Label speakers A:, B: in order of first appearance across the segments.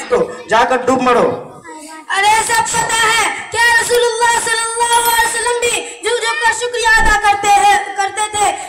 A: तो जाकर डूब मरो।
B: अरे सब पता है क्या रसूलुल्लाह सल्लल्लाहु अलैहि वसल्लम भी झुक झुक कर शुक्रिया अदा करते थे।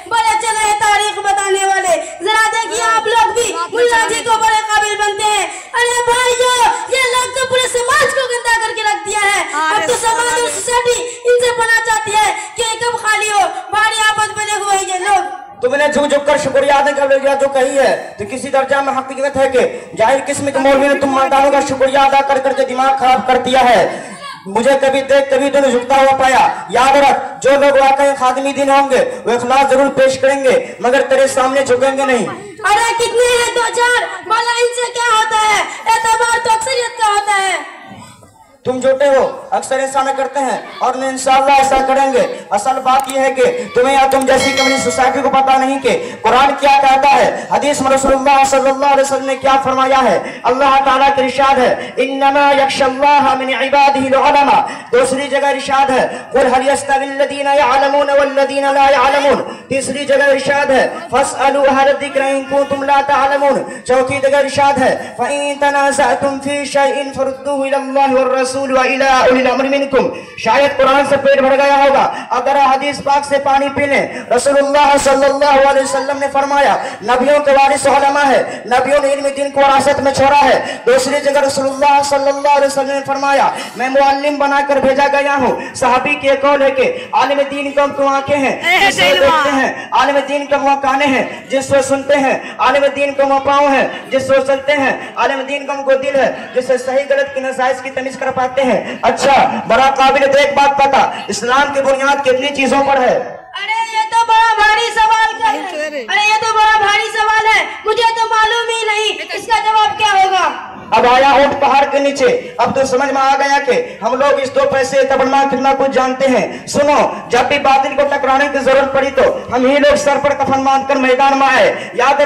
B: बड़े चले हैं तारीख बताने वाले। जरा देखिए आप लोग भी मुल्ला जी को बड़े काबिल बनते हैं। अरे भाइयों, ये लोग तो पूरे समाज को गंदा करके रख दिया है। अब तो समाज और सोसाइटी इनसे पना चाहती है कि कब खाली हो। भारी आफत बने हुए हैं ये लोग।
A: तुमने झुक झुक कर शुक्रिया अदा कर जो कही है तो किसी दर्जा में हकीकत है कि जाहिर किस्म के मौलवी ने तुम मर्दानों का शुक्रिया अदा कर करके दिमाग खराब कर दिया है। मुझे कभी देख कभी तो झुकता हुआ पाया। याद रख, जो लोग वाकई खादमी दिन होंगे वो इखलास जरूर पेश करेंगे मगर तेरे सामने झुकेंगे नहीं।
B: अरे कितने हैं दो चार, भला इनसे क्या होता है? एतबार तो अक्सरियत का होता है।
A: तुम झूठे हो, अक्सर ऐसा न करते हैं और इंशाअल्लाह ऐसा करेंगे। असल बात यह है कि तुम्हें या तुम जैसी कम्युनिस्ट सोसाइटी को पता नहीं कि कुरान क्या कहता है, हदीस में रसूलुल्लाह सल्लल्लाहु अलैहि वसल्लम ने क्या फरमाया है। अल्लाह ताला का इरशाद है, इन्नमा यख्शल्लाह मिन इबादिहिल उलमा। दूसरी जगह इरशाद है, कुल हल यस्तविल लदीना यअलमून वल लदीना ला यअलमून। तीसरी जगह इरशाद है, फस्अलू अहल ज़िक्र इन कुंतुम ला तअलमून। चौथी जगह इरशाद है, फ़इन तनाज़अतुम फ़ी शैइन फरुद्दूहु इलल्लाहि वर शायद कुरान से पेट भर गया होगा, अगर हदीस पाक से पानी पी लें। रसूलुल्लाह सल्लल्लाहु अलैहि वसल्लम ने फरमाया, नबियों के वारिस उलमा है, नबियों ने इल्म दीन को विरासत में छोड़ा है। दूसरी जगह रसूलुल्लाह सल्लल्लाहु अलैहि वसल्लम ने फरमाया, मैं मुअल्लिम बनाकर भेजा गया हूँ। सहाबी के कौल है कि आलिम दीन को हम आंखें हैं जिससे देखते हैं, आलिम दीन को वो काने हैं जिससे सुनते हैं, आलिम दीन को वो पाँव हैं जिससे चलते हैं, आलिम दीन को वो दिल है जिससे सही गलत की नजायज की तमीज कर पाते हैं। अच्छा, बड़ा काबिल एक बात पता, इस्लाम की बुनियाद कितनी चीजों पर है?
B: अरे ये तो बड़ा भारी सवाल है, मुझे तो मालूम ही नहीं, इसका जवाब क्या होगा?
A: अब आया ऊंट पहाड़ के नीचे, अब तो समझ में आ गया कि हम लोग इस दो पैसे तबन्ना कितना कुछ जानते हैं। सुनो, जब भी बातिल को टकराने की जरूरत पड़ी तो हम ही लोग सर पर कफन बांधकर मैदान में आए। याद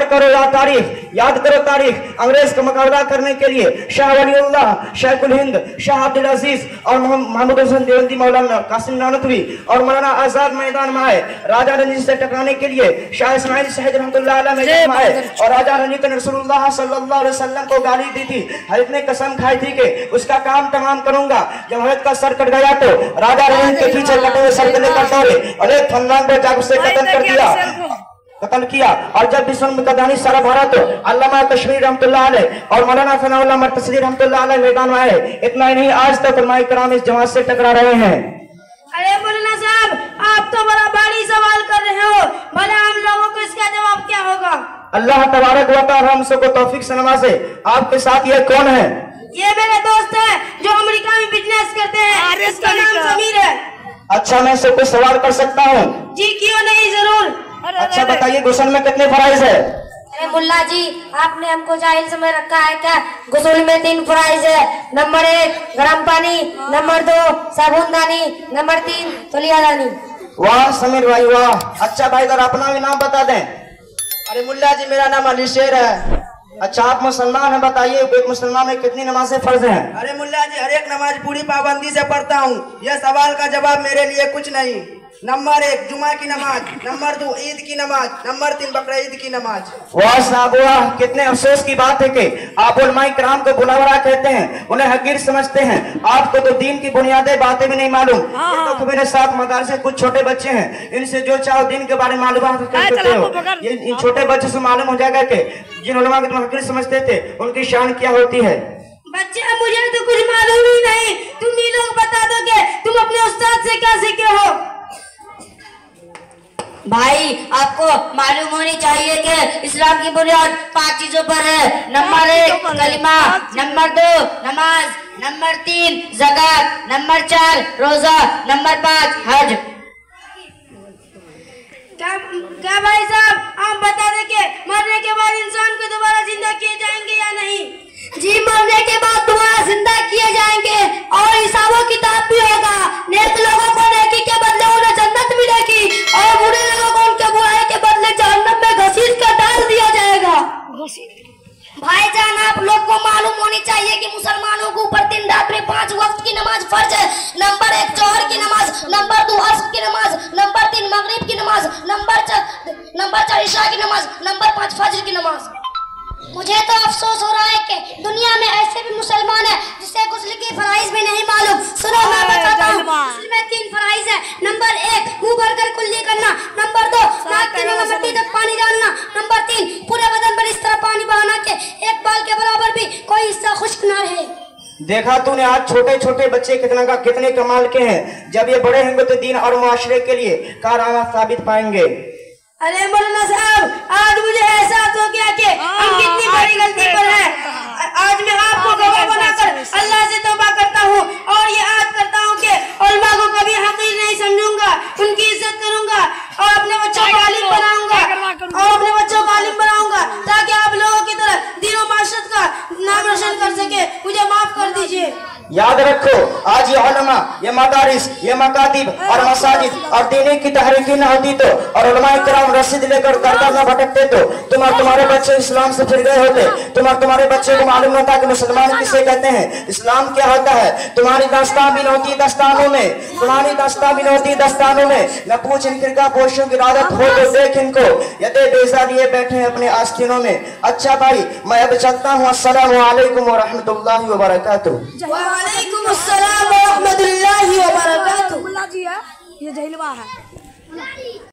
A: करो तारीख। अंग्रेज का मुकाबला करने के लिए शाह वलीउल्लाह, शेखुल हिंद, शाह अब्दुल अजीज और मोहम्मद हुसैन देवबंदी, मौलाना कासिम नानतवी और मौलाना आजाद मैदान में आए। राजा रंजीत से टकराने के लिए शाह इस्माइल शहीद रहमतुल्लाह अलैह मैदान में आए और राजा रंजीत ने रसूलुल्लाह सल्लल्लाहु अलैहि वसल्लम को गाली दी थी। हज़रत ने कसम खाई थी कि उसका काम तमाम करूंगा। जब हज़रत का सर कट गया तो राजा रंजीत के पीछे कटे हुए सर को लेकर दौड़े और एक फंदान पर जाकर उसे कत्ल किया। और जब विश्व में कदानी सारा भरा तो अल्लामा कश्मीर रहमतुल्लाह अलैह और मौलाना सनाउल्लाह मर्तज़ी रहमतुल्लाह अलैह मैदान में आए। इतना ही नहीं, आज तक उलमाए किराम इस जमात से टकरा रहे हैं।
B: अरे मौलाना साहब, आप तो बड़ा भारी सवाल कर रहे हो, भला हम लोगों को इसका जवाब क्या होगा?
A: अल्लाह तबारक व तआला हम सबको तौफीक से नवाजे। आपके साथ ये कौन है?
B: ये मेरे दोस्त है जो अमेरिका में बिजनेस करते हैं, इसका नाम समीर है।
A: अच्छा, मैं इससे कुछ सवाल कर सकता हूँ?
B: जी क्यों नहीं, जरूर।
A: अच्छा बताइए, गुस्ल में कितने फराइज है?
C: अरे मुल्ला जी, आपने हमको जाहिल समझ रखा है क्या? गुस्ल में 3 फराइज है। नंबर 1 गर्म पानी, नंबर 2 साबुनदानी, नंबर 3 तौलियादानी।
A: वाह समीर भाई वाह। अच्छा भाई, इधर अपना भी नाम बता दें। अरे मुल्ला जी, मेरा नाम अली शेर है। अच्छा, आप मुसलमान हैं, बताइए एक मुसलमान में कितनी नमाजें फर्ज हैं?
D: अरे मुल्ला जी, हर एक नमाज पूरी पाबंदी से पढ़ता हूँ। यह सवाल का जवाब मेरे लिए कुछ नहीं। नंबर 1 जुमा की नमाज, नंबर 2 ईद की नमाज, नंबर 3 बकरा ईद की नमाज। वाह
A: साहब वाह, कितने अफसोस की बात है कि आप उलमाए किराम को बुलावरा कहते हैं, उन्हें हकीर समझते हैं। आपको तो दीन की बुनियादी बातें भी नहीं मालूम। तो मेरे साथ मदरसे कुछ छोटे बच्चे हैं, इनसे जो चाहो दीन के बारे में मालूम करते हो। ये इन छोटे बच्चों से मालूम हो जाएगा कि जिन उलमा को तुम हकीर समझते थे उनकी शान क्या होती है।
B: बच्चे, मुझे तो कुछ मालूम ही नहीं, तुम ही लोग बता दोगे। तुम अपने उस्ताद से क्या सीखे हो?
C: भाई, आपको मालूम होनी चाहिए कि इस्लाम की बुनियाद 5 चीजों पर है। नंबर 1 कलिमा, नंबर 2 नमाज, नंबर 3 ज़कात, नंबर 4 रोजा, नंबर 5 हज।
B: क्या भाई साहब, आप बता दें कि मरने के बाद इंसान को दोबारा जिंदा किए जाएंगे या नहीं?
C: जी, मरने के बाद दोबारा जिंदा किए जाएंगे और हिसाबो किताब भी होगा। नेक लोगों को नेकी के बदले उन्हें जन्नत मिलेगी और बुरे लोगों को उनके बुराई के बदले जहन्नम में घसीट कर डाल दिया जाएगा। भाईजान, आप लोग को मालूम होनी चाहिए कि मुसलमानों के ऊपर 3 रात में 5 वक्त की नमाज फर्ज है। नंबर 1 जोहर की नमाज, नंबर 2 असर की नमाज, नंबर 3 मगरिब की नमाज, नंबर 4 इशा की नमाज, नंबर 5 फजर की नमाज। मुझे तो अफसोस हो रहा है कि दुनिया में ऐसे भी भी कोई हिस्सा खुश्क न रहे।
A: देखा तूने आज छोटे छोटे बच्चे कितने कमाल के हैं, जब ये बड़े होंगे तो दीन और मुआशरे के लिए कारआमद साबित पाएंगे।
B: अरे मौलाना साहब, आज मुझे एहसास हो गया कि हम कितनी बड़ी गलती पर हैं। आज मैं आपको गवाह बनाकर अल्लाह से तौबा करता हूँ और ये याद करता हूँ कि उलमा को कभी हकीर नहीं समझूंगा, उनकी इज्जत करूंगा और अपने बच्चों को आलिम बनाऊंगा ताकि आप लोगों की तरह दीन और माशरत का नाम रोशन कर सके। मुझे माफ कर दीजिए।
A: याद रखो, आज ये उलमा, ये मदारिस, ये मकातिब और मसाजिद और दीनी की तहरीकी न होती तो और उलमा इकराम रसीद लेकर दरगाह न भटकते तो तुम और तुम्हारे बच्चे इस्लाम से फिर गए होते। तुम और तुम्हारे बच्चे को मालूम होता कि मुसलमान किसे कहते हैं, इस्लाम क्या होता है। तुम्हारी दास्तान भी होती दस्तानों में, न पूछ इन फिरका पोशों की आदत हो तो देख इनको, यदि बेजा लिए बैठे हैं अपने आस्तीनों में। अच्छा भाई, मैं अब चलता हूँ। अस्सलामु अलैकुम व रहमतुल्लाहि व बरकातुहू।
B: वालेकुम अस्सलाम व रहमतुल्लाहि व बरकातुहू।
C: मुल्ला जी है, ये जहलवा है।